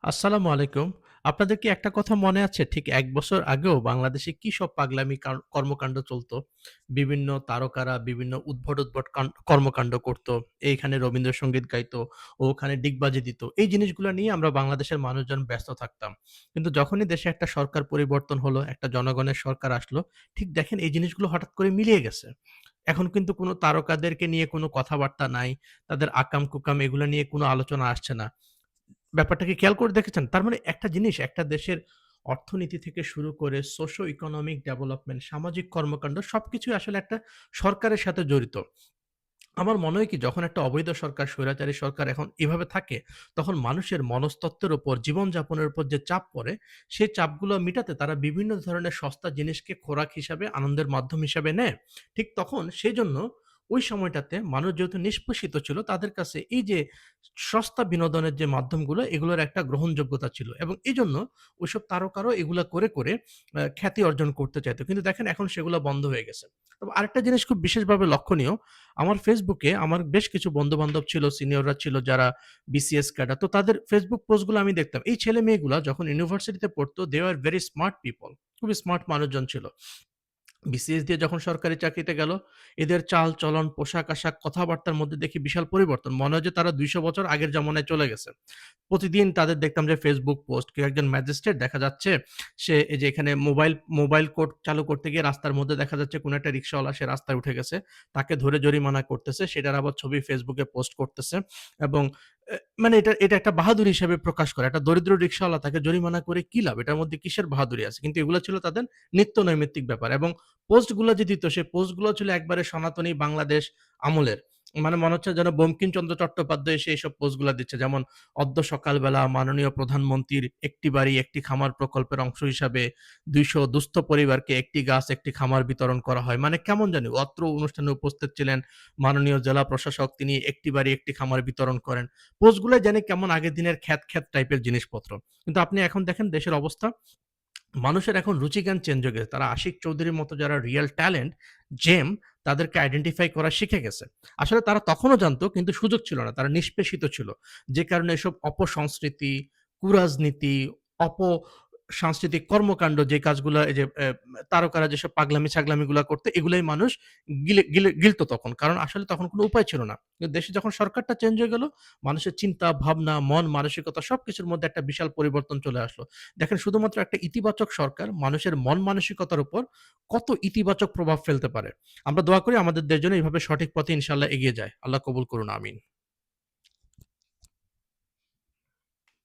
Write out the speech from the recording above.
আসসালামু আলাইকুম। আপনাদের কি একটা কথা মনে আছে? ঠিক ১ বছর আগেও বাংলাদেশে কি সব পাগলামি কর্মকাণ্ড চলত? বিভিন্ন তারকারা বিভিন্ন উদ্ভট কর্মকাণ্ড করত। এইখানে রবীন্দ্রসঙ্গীত গাইতো, ওখানে ডিগবাজি দিত। এই জিনিসগুলা নিয়ে আমরা বাংলাদেশের মানুষজন ব্যস্ত থাকতাম। কিন্তু যখনই দেশে একটা সরকার পরিবর্তন হলো, একটা জনগণের সরকার আসলো, ঠিক দেখেন এই জিনিসগুলো হঠাৎ করে মিলিয়ে গেছে। এখন কিন্তু কোনো তারকাদেরকে নিয়ে কোনো কথাবার্তা নাই। তাদের আকাম-কুকাম এগুলা নিয়ে কোনো আলোচনা আসছে না। ব্যাপারটা কি খেয়াল করে দেখেছেন? তার মানে একটা জিনিস, একটা দেশের অর্থনীতি থেকে শুরু করে সোশ্যাল ইকোনমিক ডেভেলপমেন্ট, সামাজিক কর্মকাণ্ড সবকিছুই আসলে একটা সরকারের সাথে জড়িত। আমার মনে হয় কি যখন একটা অবৈধ সরকার, স্বৈরাচারী সরকার এখন এভাবে থাকে, তখন মানুষের মনস্তত্ত্বের উপর, জীবনযাপনের উপর যে চাপ পড়ে, সেই চাপগুলো মিটাতে তারা বিভিন্ন ধরনের সস্তা জিনিসকে খোরাক হিসাবে, আনন্দের মাধ্যম হিসাবে নেয়। ঠিক তখন সেজন্য ওই সময়টাতে মানুষ যেহেতু নিষ্পেষিত ছিল, তাদের কাছে এই যে সস্তা বিনোদনের যে মাধ্যমগুলো, এগুলোর একটা গ্রহণযোগ্যতা ছিল এবং এজন্য ওইসব তারকারাও এগুলা করে খ্যাতি অর্জন করতে চাইত। কিন্তু দেখেন এখন সেগুলা বন্ধ হয়ে গেছে। তবে আরেকটা জিনিস খুব বিশেষভাবে লক্ষণীয় আমার ফেসবুকে আমার বেশ কিছু বন্ধু-বান্ধব ছিল, সিনিয়ররা ছিল যারা বিসিএস ক্যাডার। তো তাদের ফেসবুক পোস্টগুলো আমি দেখতাম। এই ছেলে-মেয়েগুলা যখন ইউনিভার্সিটিতে পড়তো, they were very smart people খুবই স্মার্ট মানুষজন ছিল। বিসিএস দিয়ে যখন সরকারি চাকরিতে গেল, এদের চাল-চলন, পোশাক-আশাক, কথাবার্তার মধ্যে দেখি বিশাল পরিবর্তন। মনে হয় যে তারা ২০০ বছর আগের জামানায় চলে গেছে। প্রতিদিন তাদের দেখতাম যে Facebook পোস্ট। কেউ একজন ম্যাজিস্ট্রেট দেখা যাচ্ছে, সে এই যে এখানে মোবাইল কোর্ট চালু করতে গিয়ে রাস্তার মধ্যে দেখা যাচ্ছে কোনো একটা রিক্শাওয়ালা সে রাস্তায় উঠে গেছে। তাকে ধরে জরিমানা করতেছে। সেটার আবার ছবি Facebook এ পোস্ট করতেছে এবং মানে এটা একটা বাহাদুরি হিসেবে প্রকাশ করে। একটা দরিদ্র রিক্শাওয়ালা তাকে জরিমানা করে কি লাভ? এটার মধ্যে কিসের বাহাদুরি আছে? কিন্তু এগুলো ছিল তাদের নিত্য নৈমিত্তিক ব্যাপার এবং পোস্টগুলা যে দিত সে পোস্টগুলো ছিল একবারে সনাতনী বাংলাদেশ আমলের। মানে মনে হচ্ছে যেন বঙ্কিমচন্দ্র চট্টোপাধ্যায় এসে এইসব পোস্টগুলা দিচ্ছে। যেমন অদ্য সকালবেলা মাননীয় প্রধানমন্ত্রীর একটি বাড়ি একটি খামার প্রকল্পের অংশ হিসাবে ২০০ দুস্থ পরিবারকে একটি গাছ একটি খামার বিতরণ করা হয়। মানে কেমন জানি অত্র অনুষ্ঠানে উপস্থিত ছিলেন মাননীয় জেলা প্রশাসক, তিনি একটি বাড়ি একটি খামার বিতরণ করেন। পোস্টগুলাই জানি কেমন আগের দিনের খ্যাত টাইপের জিনিসপত্র। কিন্তু আপনি এখন দেখেন দেশের অবস্থা, মানুষের এখন রুচিজ্ঞান চেঞ্জ হয়ে গেছে। তারা আশিক চৌধুরীর মতো যারা রিয়াল ট্যালেন্ট, জেম, তাদেরকে আইডেন্টিফাই করা শিখে গেছে। আসলে তারা তখনও জানতো কিন্তু সুযোগ ছিল না। তারা নিষ্পেষিত ছিল। যে কারণে এসব অপসংস্কৃতি, কুরাজনীতি, সাংস্কৃতিক কর্মকাণ্ড যে কাজগুলা এই যে তারকারা যেসব পাগলামি-ছাগলামিগুলা করতো এগুলাই মানুষ গিলত তখন। কারণ আসলে তখন কোনো উপায় ছিল না। কিন্তু দেশে যখন সরকারটা চেঞ্জ হয়ে গেল, মানুষের চিন্তা, ভাবনা, মন মানসিকতা সবকিছুর মধ্যে একটা বিশাল পরিবর্তন চলে আসলো। দেখেন শুধুমাত্র একটা ইতিবাচক সরকার মানুষের মন মানসিকতার উপর কত ইতিবাচক প্রভাব ফেলতে পারে। আমরা দোয়া করি আমাদের দেশ যেন এভাবে সঠিক পথে ইনশাআল্লাহ এগিয়ে যায়। আল্লাহ কবুল করুন। আমিন।